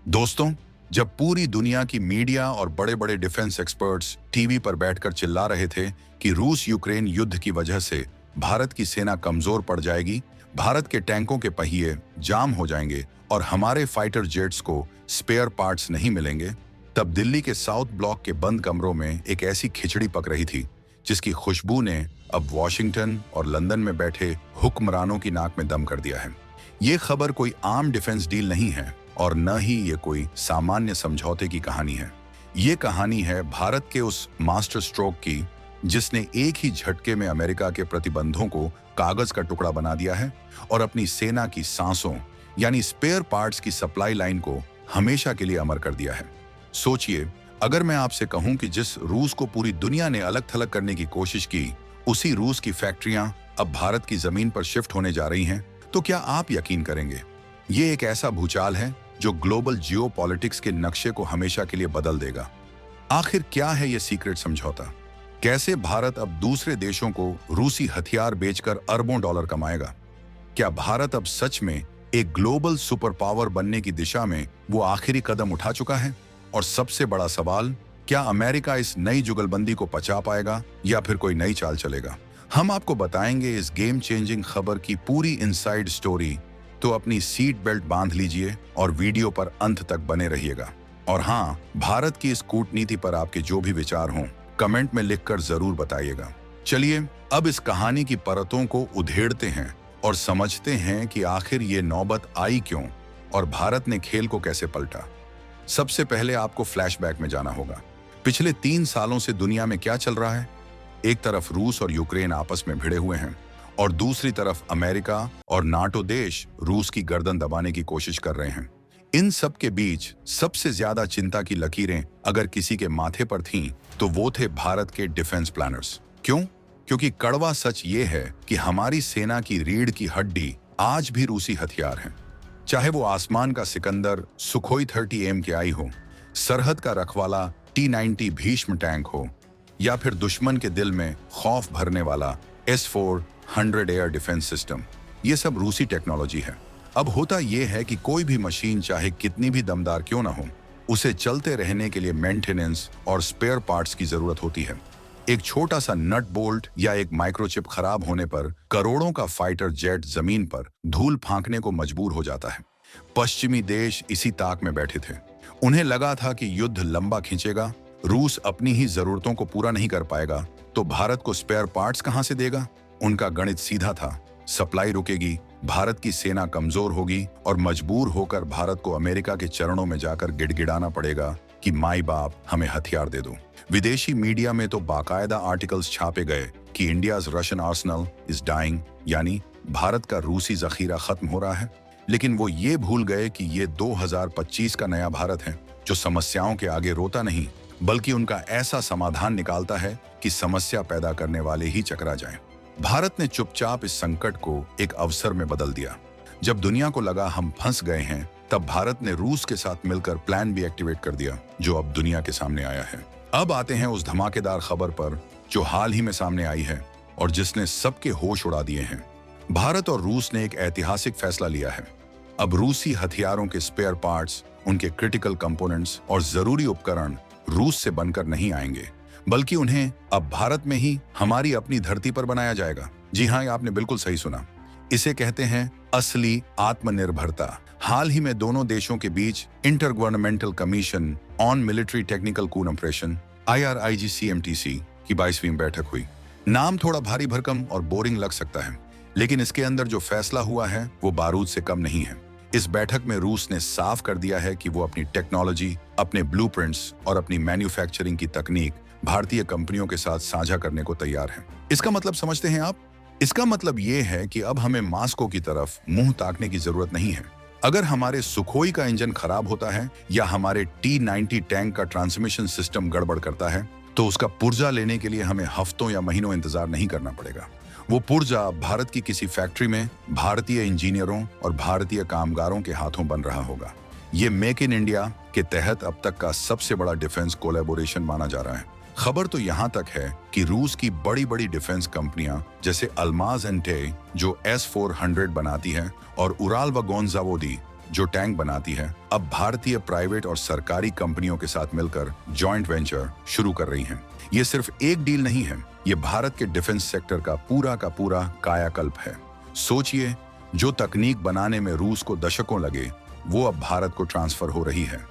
दोस्तों, जब पूरी दुनिया की मीडिया और बड़े-बड़े डिफेंस एक्सपर्ट्स टीवी पर बैठकर चिल्ला रहे थे कि रूस यूक्रेन युद्ध की वजह से भारत की सेना कमजोर पड़ जाएगी, भारत के टैंकों के पहिए जाम हो जाएंगे और हमारे फाइटर जेट्स को स्पेयर पार्ट्स नहीं मिलेंगे, तब दिल्ली के साउथ ब्लॉक के बंद कमरों में एक ऐसी खिचड़ी पक रही थी जिसकी खुशबू ने अब वॉशिंगटन और लंदन में बैठे हुक्मरानों की नाक में दम कर दिया है। ये खबर कोई आम डिफेंस डील नहीं है और न ही ये कोई सामान्य समझौते की कहानी है। ये कहानी है भारत के उस मास्टर स्ट्रोक की जिसने एक ही झटके में अमेरिका के प्रतिबंधों को कागज का टुकड़ा बना दिया है और अपनी सेना की सांसों यानी स्पेयर पार्ट्स की सप्लाई लाइन को हमेशा के लिए अमर कर दिया है। सोचिए, अगर मैं आपसे कहूं कि जिस रूस को पूरी दुनिया ने अलग थलग करने की कोशिश की, उसी रूस की फैक्ट्रियां अब भारत की जमीन पर शिफ्ट होने जा रही हैं, तो क्या आप यकीन करेंगे? ये एक ऐसा भूचाल है जो ग्लोबल जियोपॉलिटिक्स के नक्शे को हमेशा के लिए बदल देगा। आखिर क्या है ये सीक्रेट समझौता? कैसे भारत अब दूसरे देशों को रूसी हथियार बेचकर अरबों डॉलर कमाएगा? क्या भारत अब सच में एक ग्लोबल सुपर पावर बनने की दिशा में वो आखिरी कदम उठा चुका है? और सबसे बड़ा सवाल, क्या अमेरिका इस नई जुगलबंदी को पचा पाएगा या फिर कोई नई चाल चलेगा? हम आपको बताएंगे इस गेम चेंजिंग खबर की पूरी इनसाइड स्टोरी, तो अपनी सीट बेल्ट बांध लीजिए और वीडियो पर अंत तक बने रहिएगा। और हाँ, भारत की इस कूटनीति पर आपके जो भी विचार हों, कमेंट में लिखकर जरूर बताइएगा। चलिए अब इस कहानी की परतों को उधेड़ते हैं और समझते हैं कि आखिर ये नौबत आई क्यों और भारत ने खेल को कैसे पलटा। सबसे पहले आपको फ्लैशबैक में जाना होगा। पिछले 3 सालों से दुनिया में क्या चल रहा है? एक तरफ रूस और यूक्रेन आपस में भिड़े हुए हैं और दूसरी तरफ अमेरिका और नाटो देश रूस की गर्दन दबाने की कोशिश कर रहे हैं। इन सब के बीच सबसे ज्यादा चिंता की लकीरें अगर किसी के माथे पर थीं, तो वो थे भारत के डिफेंस प्लानर्स। क्यों? क्योंकि कड़वा सच ये है कि हमारी सेना की रीढ़ की हड्डी आज भी रूसी हथियार हैं। चाहे वो आसमान का सिकंदर सुखोई 30 MKI हो, सरहद का रखवाला T-90 भीष्म टैंक हो, या फिर दुश्मन के दिल में खौफ भरने वाला S-400 एयर डिफेंस सिस्टम, ये सब रूसी टेक्नोलॉजी है। अब होता यह है कि कोई भी मशीन चाहे कितनी भी दमदार क्यों ना हो, उसे चलते रहने के लिए मेंटेनेंस और स्पेयर पार्ट्स की जरूरत होती है। एक छोटा सा नट बोल्ट या एक माइक्रोचिप खराब होने पर करोड़ों का फाइटर जेट जमीन पर धूल फांकने को मजबूर हो जाता है। पश्चिमी देश इसी ताक में बैठे थे। उन्हें लगा था कि युद्ध लंबा खींचेगा, रूस अपनी ही जरूरतों को पूरा नहीं कर पाएगा, तो भारत को स्पेयर पार्ट्स कहां से देगा? उनका गणित सीधा था, सप्लाई रुकेगी, भारत की सेना कमजोर होगी और मजबूर होकर भारत को अमेरिका के चरणों में जाकर गिड़गिड़ाना पड़ेगा कि माई बाप हमें हथियार दे दो। विदेशी मीडिया में तो बाकायदा आर्टिकल्स छापे गए कि India's Russian arsenal is dying, यानी भारत का रूसी जखीरा खत्म हो रहा है। लेकिन वो ये भूल गए कि ये 2025 का नया भारत है जो समस्याओं के आगे रोता नहीं, बल्कि उनका ऐसा समाधान निकालता है कि समस्या पैदा करने वाले ही चकरा जाएं। भारत ने चुपचाप इस संकट को एक अवसर में बदल दिया। जब दुनिया को लगा हम फंस गए हैं, तब भारत ने रूस के साथ मिलकर प्लान भी एक्टिवेट कर दिया, जो अब दुनिया के सामने आया है। अब आते हैं उस धमाकेदार खबर पर जो हाल ही में सामने आई है और जिसने सबके होश उड़ा दिए हैं। भारत और रूस ने एक ऐतिहासिक फैसला लिया है। अब रूसी हथियारों के स्पेयर पार्ट्स, उनके क्रिटिकल कंपोनेंट्स और जरूरी उपकरण रूस से बनकर नहीं आएंगे, बल्कि उन्हें अब भारत में ही हमारी अपनी धरती पर बनाया जाएगा। जी हाँ, आपने बिल्कुल सही सुना। इसे कहते हैं असली आत्मनिर्भरता। हाल ही में दोनों देशों के बीच intergovernmental commission on military technical cooperation IRIGCMTC की 22वीं बैठक हुई। नाम थोड़ा भारी भरकम और बोरिंग लग सकता है, लेकिन इसके अंदर जो फैसला हुआ है वो बारूद से कम नहीं है। इस बैठक में रूस ने साफ कर दिया है कि वो अपनी टेक्नोलॉजी, अपने ब्लूप्रिंट्स और अपनी मैन्युफैक्चरिंग की तकनीक भारतीय कंपनियों के साथ साझा करने को तैयार है। इसका मतलब समझते हैं आप? इसका मतलब ये है कि अब हमें मास्को की तरफ मुंह ताकने की जरूरत नहीं है। अगर हमारे सुखोई का इंजन खराब होता है या हमारे T-90 टैंक का ट्रांसमिशन सिस्टम गड़बड़ करता है, तो उसका पुर्जा लेने के लिए हमें हफ्तों या महीनों इंतजार नहीं करना पड़ेगा। वो पुर्जा भारत की किसी फैक्ट्री में भारतीय इंजीनियरों और भारतीय कामगारों के हाथों बन रहा होगा। ये मेक इन इंडिया के तहत अब तक का सबसे बड़ा डिफेंस कोलैबोरेशन माना जा रहा है। खबर तो यहाँ तक है कि रूस की बड़ी बड़ी डिफेंस कंपनियां जैसे अल्माज एंड टे जो S-400 बनाती है और उराल व गोंजावोदी जो टैंक बनाती है, अब भारतीय प्राइवेट और सरकारी कंपनियों के साथ मिलकर जॉइंट वेंचर शुरू कर रही हैं। ये सिर्फ एक डील नहीं है, ये भारत के डिफेंस सेक्टर का पूरा कायाकल्प है। सोचिए, जो तकनीक बनाने में रूस को दशकों लगे, वो अब भारत को ट्रांसफर हो रही है।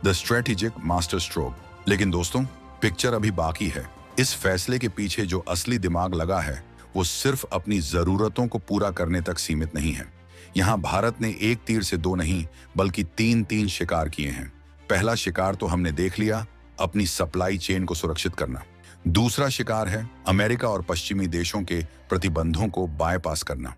The strategic master stroke. लेकिन दोस्तों, पिक्चर अभी बाकी है। इस फैसले के पीछे जो असली दिमाग लगा है, वो सिर्फ अपनी जरूरतों को पूरा करने तक सीमित नहीं है। यहाँ भारत ने एक तीर से दो नहीं, बल्कि तीन शिकार किए हैं। पहला शिकार तो हमने देख लिया, अपनी सप्लाई चेन को सुरक्षित करना। दूसरा शिकार है अमेरिका और पश्चिमी देशों के प्रतिबंधों को बायपास करना।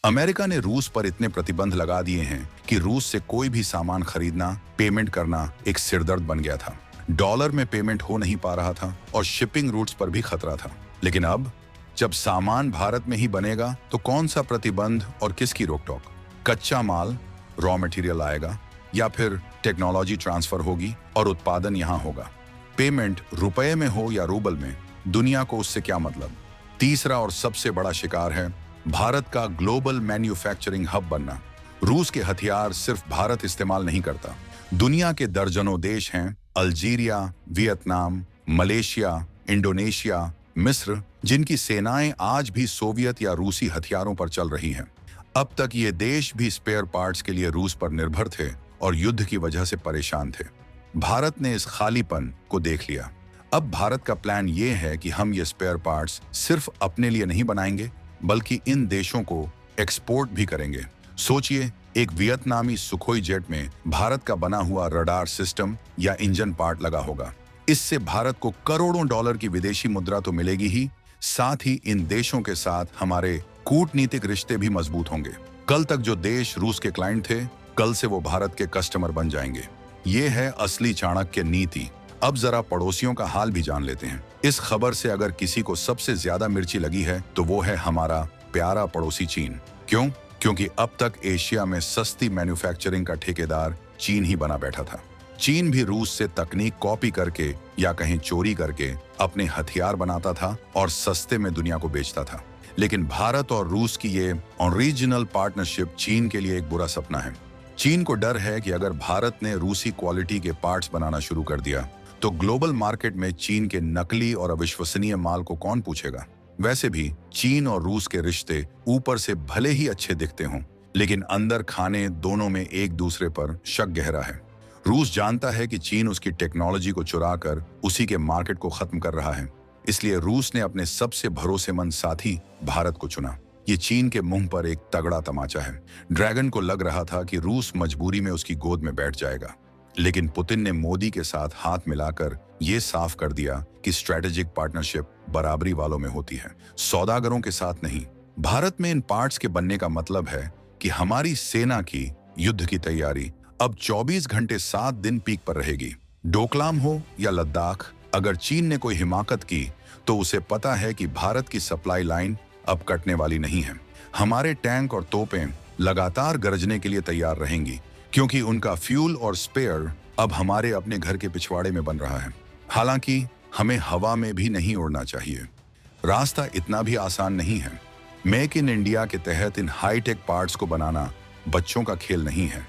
अमेरिका ने रूस पर इतने प्रतिबंध लगा दिए हैं कि रूस से कोई भी सामान खरीदना, पेमेंट करना एक सिरदर्द बन गया था। डॉलर में पेमेंट हो नहीं पा रहा था और शिपिंग रूट्स पर भी खतरा था। लेकिन अब जब सामान भारत में ही बनेगा तो कौन सा प्रतिबंध और किसकी रोक-टोक? कच्चा माल, रॉ मटेरियल आएगा या फिर टेक्नोलॉजी ट्रांसफर होगी और उत्पादन यहाँ होगा। पेमेंट रुपए में हो या रूबल में, दुनिया को उससे क्या मतलब? तीसरा और सबसे बड़ा शिकार है भारत का ग्लोबल मैन्युफैक्चरिंग हब बनना। रूस के हथियार सिर्फ भारत इस्तेमाल नहीं करता, दुनिया के दर्जनों देश हैं, अल्जीरिया, वियतनाम, मलेशिया, इंडोनेशिया, मिस्र, जिनकी सेनाएं आज भी सोवियत या रूसी हथियारों पर चल रही हैं। अब तक ये देश भी स्पेयर पार्ट्स के लिए रूस पर निर्भर थे और युद्ध की वजह से परेशान थे। भारत ने इस खालीपन को देख लिया। अब भारत का प्लान ये है कि हम ये स्पेयर पार्ट्स सिर्फ अपने लिए नहीं बनाएंगे, बल्कि इन देशों को एक्सपोर्ट भी करेंगे। सोचिए, एक वियतनामी सुखोई जेट में भारत का बना हुआ रडार सिस्टम या इंजन पार्ट लगा होगा। इससे भारत को करोड़ों डॉलर की विदेशी मुद्रा तो मिलेगी ही, साथ ही इन देशों के साथ हमारे कूटनीतिक रिश्ते भी मजबूत होंगे। कल तक जो देश रूस के क्लाइंट थे, कल से वो भारत के कस्टमर बन जाएंगे। ये है असली चाणक्य नीति। अब जरा पड़ोसियों का हाल भी जान लेते हैं। इस खबर से अगर किसी को सबसे ज्यादा मिर्ची लगी है तो वो है हमारा प्यारा पड़ोसी चीन। क्यों? क्योंकि अब तक एशिया में सस्ती मैन्युफैक्चरिंग का ठेकेदार चीन ही बना बैठा था। चीन भी रूस से तकनीक कॉपी करके या कहीं चोरी करके अपने हथियार बनाता था और सस्ते में दुनिया को बेचता था। लेकिन भारत और रूस की ये ओरिजिनल पार्टनरशिप चीन के लिए एक बुरा सपना है। चीन को डर है कि अगर भारत ने रूसी क्वालिटी के पार्ट्स बनाना शुरू कर दिया तो ग्लोबल मार्केट में चीन के नकली और अविश्वसनीय माल को कौन पूछेगा। वैसे भी चीन और रूस के रिश्ते ऊपर से भले ही अच्छे दिखते हों, लेकिन अंदर खाने दोनों में एक दूसरे पर शक गहरा है। रूस जानता है कि चीन उसकी टेक्नोलॉजी को चुराकर उसी के मार्केट को खत्म कर रहा है, इसलिए रूस ने अपने सबसे भरोसेमंद साथी भारत को चुना। ये चीन के मुंह पर एक तगड़ा तमाचा है। ड्रैगन को लग रहा था कि रूस मजबूरी में उसकी गोद में बैठ जाएगा, लेकिन पुतिन ने मोदी के साथ हाथ मिलाकर ये साफ कर दिया कि स्ट्रेटेजिक पार्टनरशिप बराबरी वालों में होती है, सौदागरों के साथ नहीं। भारत में इन पार्ट्स के बनने का मतलब है कि हमारी सेना की युद्ध की तैयारी अब 24 घंटे 7 दिन पीक पर रहेगी। डोकलाम हो या लद्दाख, अगर चीन ने कोई हिमाकत की तो उसे पता है कि भारत की सप्लाई लाइन अब कटने वाली नहीं है। हमारे टैंक और तोपें लगातार गरजने के लिए तैयार रहेंगी, क्योंकि उनका फ्यूल और स्पेयर अब हमारे अपने घर के पिछवाड़े में बन रहा है। हालांकि हमें हवा में भी नहीं उड़ना चाहिए। रास्ता इतना भी आसान नहीं है। मेक इन इंडिया के तहत इन हाईटेक पार्ट्स को बनाना बच्चों का खेल नहीं है।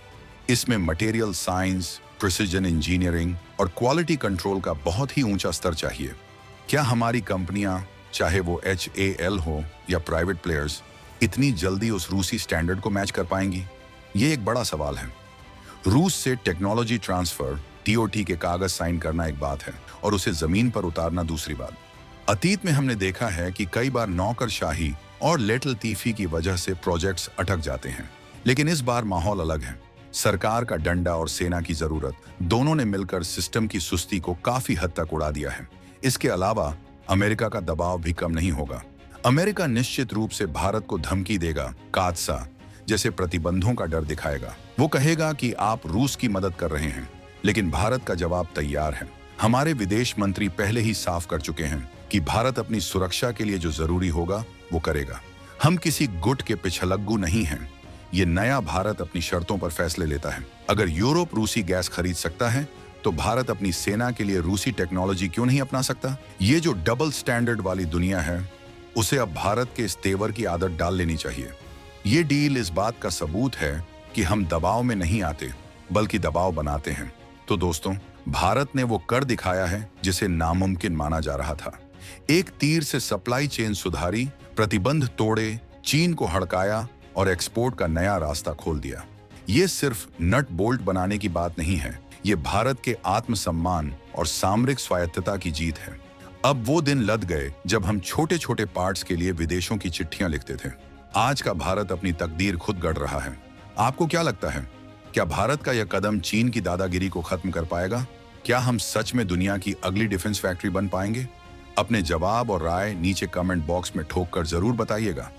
इसमें मटेरियल साइंस, प्रिसिजन इंजीनियरिंग और क्वालिटी कंट्रोल का बहुत ही ऊंचा स्तर चाहिए। क्या हमारी कंपनियां, चाहे वो HAL हो या प्राइवेट प्लेयर्स, इतनी जल्दी उस रूसी स्टैंडर्ड को मैच कर पाएंगी? ये एक बड़ा सवाल है। रूस से टेक्नोलॉजी ट्रांसफर, TOT के कागज साइन करना एक बात है और उसे जमीन पर उतारना दूसरी बात। अतीत में हमने देखा है कि कई बार नौकरशाही और लेटलतीफी की वजह से प्रोजेक्ट्स अटक जाते हैं, लेकिन इस बार माहौल अलग है। सरकार का डंडा और सेना की जरूरत दोनों ने मिलकर सिस्टम की सुस्ती को काफी हद तक उड़ा दिया है। इसके अलावा अमेरिका का दबाव भी कम नहीं होगा। अमेरिका निश्चित रूप से भारत को धमकी देगा, कादसा जैसे प्रतिबंधों का डर दिखाएगा। वो कहेगा कि आप रूस की मदद कर रहे हैं, लेकिन भारत का जवाब तैयार है। हमारे विदेश मंत्री पहले ही साफ कर चुके हैं कि भारत अपनी सुरक्षा के लिए जो जरूरी होगा वो करेगा। हम किसी गुट के पिछलग्गू नहीं हैं। ये नया भारत अपनी शर्तों पर फैसले लेता है। अगर यूरोप रूसी गैस खरीद सकता है तो भारत अपनी सेना के लिए रूसी टेक्नोलॉजी क्यों नहीं अपना सकता? ये जो डबल स्टैंडर्ड वाली दुनिया है, उसे अब भारत के इस तेवर की आदत डाल लेनी चाहिए। ये डील इस बात का सबूत है कि हम दबाव में नहीं आते बल्कि दबाव बनाते हैं। तो दोस्तों, भारत ने वो कर दिखाया है जिसे नामुमकिन माना जा रहा था। एक तीर से सप्लाई चेन सुधारी, प्रतिबंध तोड़े, चीन को हड़काया और एक्सपोर्ट का नया रास्ता खोल दिया। ये सिर्फ नट बोल्ट बनाने की बात नहीं है, ये भारत के आत्मसम्मान और सामरिक स्वायत्तता की जीत है। अब वो दिन लद गए जब हम छोटे छोटे पार्ट्स के लिए विदेशों की चिट्ठियां लिखते थे। आज का भारत अपनी तकदीर खुद गढ़ रहा है। आपको क्या लगता है, क्या भारत का यह कदम चीन की दादागिरी को खत्म कर पाएगा? क्या हम सच में दुनिया की अगली डिफेंस फैक्ट्री बन पाएंगे? अपने जवाब और राय नीचे कमेंट बॉक्स में ठोक कर जरूर बताइएगा।